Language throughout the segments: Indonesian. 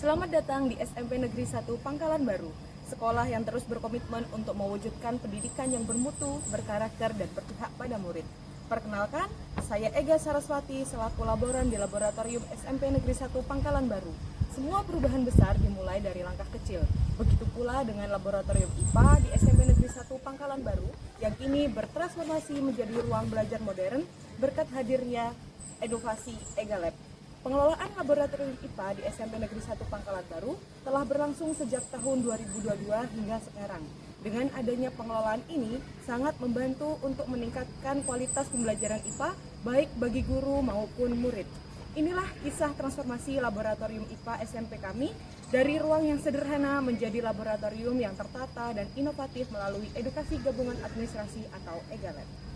Selamat datang di SMP Negeri 1 Pangkalan Baru, sekolah yang terus berkomitmen untuk mewujudkan pendidikan yang bermutu, berkarakter, dan berpihak pada murid. Perkenalkan, saya Ega Saraswati selaku laboran di Laboratorium SMP Negeri 1 Pangkalan Baru. Semua perubahan besar dimulai dari langkah kecil. Begitu pula dengan Laboratorium IPA di SMP Negeri 1 Pangkalan Baru yang kini bertransformasi menjadi ruang belajar modern berkat hadirnya inovasi EgaLab. Pengelolaan laboratorium IPA di SMP Negeri 1 Pangkalan Baru telah berlangsung sejak tahun 2022 hingga sekarang. Dengan adanya pengelolaan ini sangat membantu untuk meningkatkan kualitas pembelajaran IPA baik bagi guru maupun murid. Inilah kisah transformasi laboratorium IPA SMP kami dari ruang yang sederhana menjadi laboratorium yang tertata dan inovatif melalui edukasi gabungan administrasi atau EgaLab.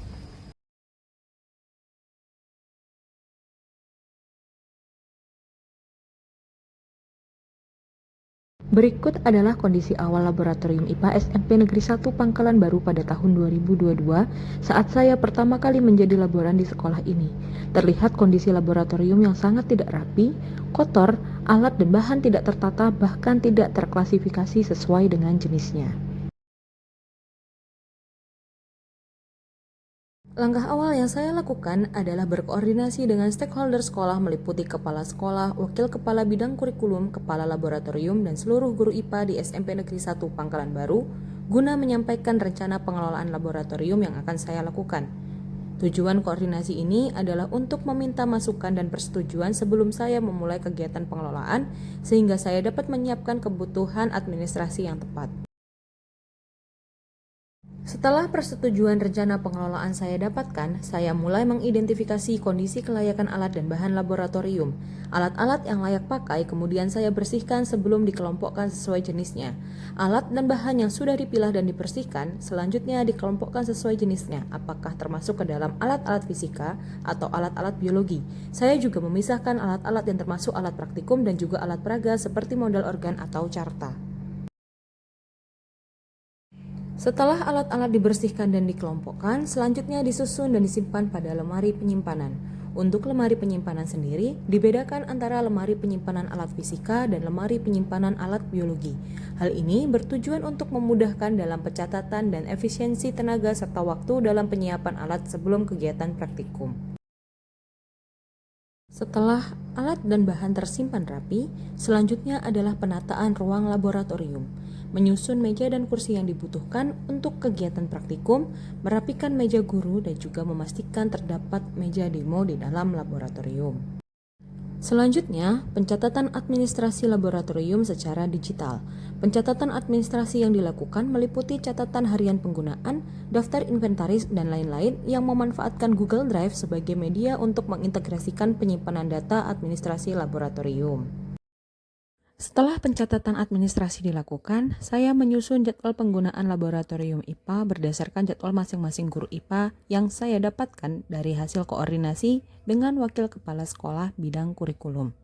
Berikut adalah kondisi awal laboratorium IPA SMP Negeri 1 Pangkalan Baru pada tahun 2022 saat saya pertama kali menjadi laboran di sekolah ini. Terlihat kondisi laboratorium yang sangat tidak rapi, kotor, alat dan bahan tidak tertata bahkan tidak terklasifikasi sesuai dengan jenisnya. Langkah awal yang saya lakukan adalah berkoordinasi dengan stakeholder sekolah meliputi kepala sekolah, wakil kepala bidang kurikulum, kepala laboratorium, dan seluruh guru IPA di SMP Negeri 1 Pangkalan Baru guna menyampaikan rencana pengelolaan laboratorium yang akan saya lakukan. Tujuan koordinasi ini adalah untuk meminta masukan dan persetujuan sebelum saya memulai kegiatan pengelolaan sehingga saya dapat menyiapkan kebutuhan administrasi yang tepat. Setelah persetujuan rencana pengelolaan saya dapatkan, saya mulai mengidentifikasi kondisi kelayakan alat dan bahan laboratorium. Alat-alat yang layak pakai kemudian saya bersihkan sebelum dikelompokkan sesuai jenisnya. Alat dan bahan yang sudah dipilah dan dibersihkan selanjutnya dikelompokkan sesuai jenisnya, apakah termasuk ke dalam alat-alat fisika atau alat-alat biologi. Saya juga memisahkan alat-alat yang termasuk alat praktikum dan juga alat peraga seperti modal organ atau carta. Setelah alat-alat dibersihkan dan dikelompokkan, selanjutnya disusun dan disimpan pada lemari penyimpanan. Untuk lemari penyimpanan sendiri, dibedakan antara lemari penyimpanan alat fisika dan lemari penyimpanan alat biologi. Hal ini bertujuan untuk memudahkan dalam pencatatan dan efisiensi tenaga serta waktu dalam penyiapan alat sebelum kegiatan praktikum. Setelah alat dan bahan tersimpan rapi, selanjutnya adalah penataan ruang laboratorium. Menyusun meja dan kursi yang dibutuhkan untuk kegiatan praktikum, merapikan meja guru dan juga memastikan terdapat meja demo di dalam laboratorium. Selanjutnya, pencatatan administrasi laboratorium secara digital. Pencatatan administrasi yang dilakukan meliputi catatan harian penggunaan, daftar inventaris, dan lain-lain yang memanfaatkan Google Drive sebagai media untuk mengintegrasikan penyimpanan data administrasi laboratorium. Setelah pencatatan administrasi dilakukan, saya menyusun jadwal penggunaan laboratorium IPA berdasarkan jadwal masing-masing guru IPA yang saya dapatkan dari hasil koordinasi dengan wakil kepala sekolah bidang kurikulum.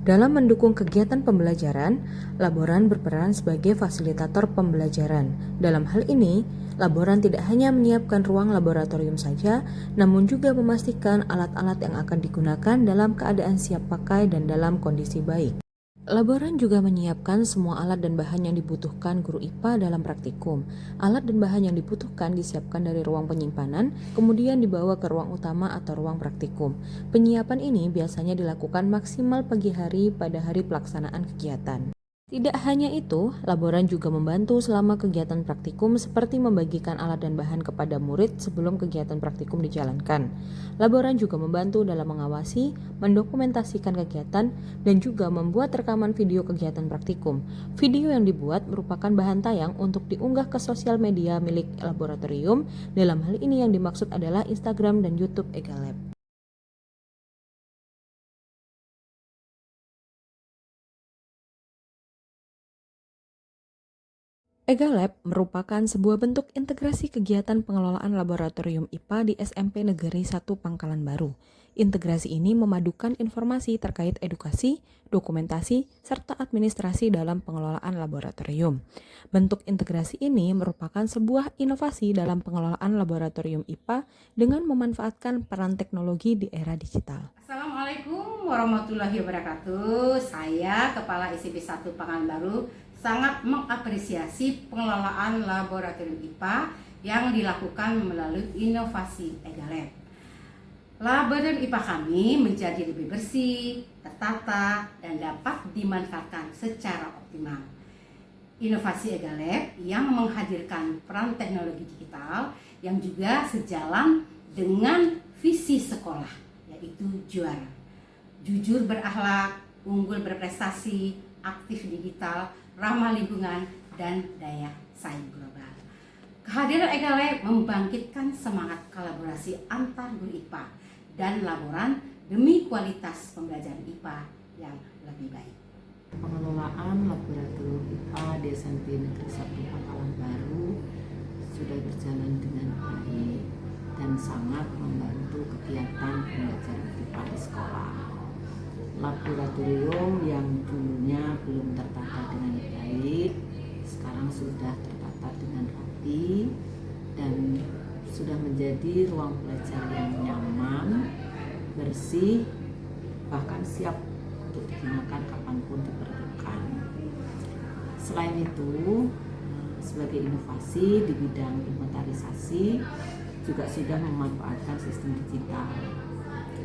Dalam mendukung kegiatan pembelajaran, laboran berperan sebagai fasilitator pembelajaran. Dalam hal ini, laboran tidak hanya menyiapkan ruang laboratorium saja, namun juga memastikan alat-alat yang akan digunakan dalam keadaan siap pakai dan dalam kondisi baik. Laboran juga menyiapkan semua alat dan bahan yang dibutuhkan guru IPA dalam praktikum. Alat dan bahan yang dibutuhkan disiapkan dari ruang penyimpanan, kemudian dibawa ke ruang utama atau ruang praktikum. Penyiapan ini biasanya dilakukan maksimal pagi hari pada hari pelaksanaan kegiatan. Tidak hanya itu, laboran juga membantu selama kegiatan praktikum seperti membagikan alat dan bahan kepada murid sebelum kegiatan praktikum dijalankan. Laboran juga membantu dalam mengawasi, mendokumentasikan kegiatan, dan juga membuat rekaman video kegiatan praktikum. Video yang dibuat merupakan bahan tayang untuk diunggah ke sosial media milik laboratorium. Dalam hal ini yang dimaksud adalah Instagram dan YouTube EgaLab. EgaLab merupakan sebuah bentuk integrasi kegiatan pengelolaan laboratorium IPA di SMP Negeri 1 Pangkalan Baru. Integrasi ini memadukan informasi terkait edukasi, dokumentasi, serta administrasi dalam pengelolaan laboratorium. Bentuk integrasi ini merupakan sebuah inovasi dalam pengelolaan laboratorium IPA dengan memanfaatkan peran teknologi di era digital. Assalamualaikum warahmatullahi wabarakatuh. Saya Kepala SMP 1 Pangkalan Baru sangat mengapresiasi pengelolaan laboratorium IPA yang dilakukan melalui inovasi EgaLab. Laboratorium IPA kami menjadi lebih bersih, tertata, dan dapat dimanfaatkan secara optimal. Inovasi EgaLab yang menghadirkan peran teknologi digital yang juga sejalan dengan visi sekolah, yaitu juara, jujur berakhlak, unggul berprestasi, aktif digital, ramah lingkungan, dan daya saing global. Kehadiran EgaLab membangkitkan semangat kolaborasi antar guru IPA dan laboran demi kualitas pembelajaran IPA yang lebih baik. Pengelolaan laboratorium IPA di SMP Negeri 1 Pangkalan Baru sudah berjalan dengan baik dan sangat membantu kegiatan pembelajaran IPA di sekolah. Laboratorium yang dulunya belum tertata dengan baik sekarang sudah tertata dengan rapi dan sudah menjadi ruang belajar yang nyaman, bersih, bahkan siap untuk digunakan kapanpun diperlukan. Selain itu, sebagai inovasi di bidang inventarisasi juga sudah memanfaatkan sistem digital.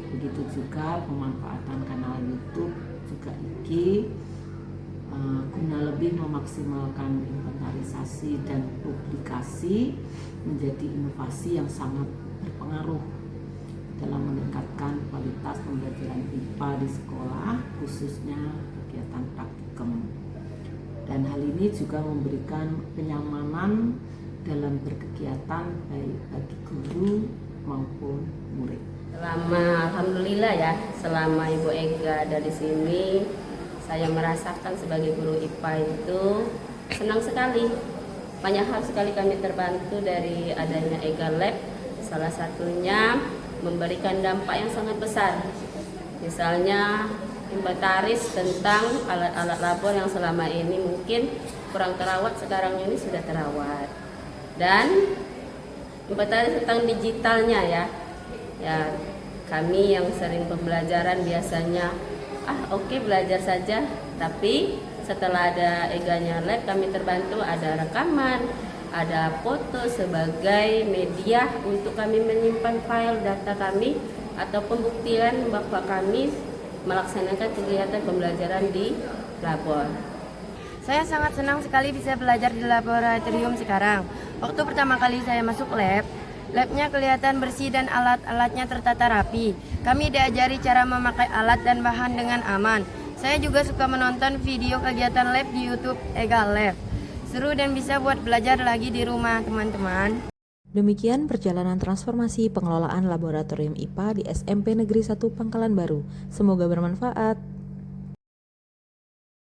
Begitu juga pemanfaatan kanal YouTube, juga IG, guna lebih memaksimalkan inventarisasi dan publikasi menjadi inovasi yang sangat berpengaruh dalam meningkatkan kualitas pembelajaran IPA di sekolah, khususnya kegiatan praktikum. Dan hal ini juga memberikan kenyamanan dalam berkegiatan baik bagi guru maupun murid. Alhamdulillah ya, selama Ibu Ega ada di sini, saya merasakan sebagai guru IPA itu senang sekali. Banyak hal sekali kami terbantu dari adanya EgaLab. Salah satunya memberikan dampak yang sangat besar. Misalnya inventaris tentang alat-alat labor yang selama ini mungkin kurang terawat, sekarang ini sudah terawat. Dan inventaris tentang digitalnya ya. Ya, kami yang sering pembelajaran biasanya oke, belajar saja, tapi setelah ada EGA-nya Lab kami terbantu, ada rekaman, ada foto sebagai media untuk kami menyimpan file data kami atau pembuktian bahwa kami melaksanakan kegiatan pembelajaran di labor. Saya sangat senang sekali bisa belajar di laboratorium sekarang. Waktu pertama kali saya masuk labnya kelihatan bersih dan alat-alatnya tertata rapi. Kami diajari cara memakai alat dan bahan dengan aman. Saya juga suka menonton video kegiatan lab di YouTube EgaLab. Seru dan bisa buat belajar lagi di rumah, teman-teman. Demikian perjalanan transformasi pengelolaan laboratorium IPA di SMP Negeri 1 Pangkalan Baru. Semoga bermanfaat.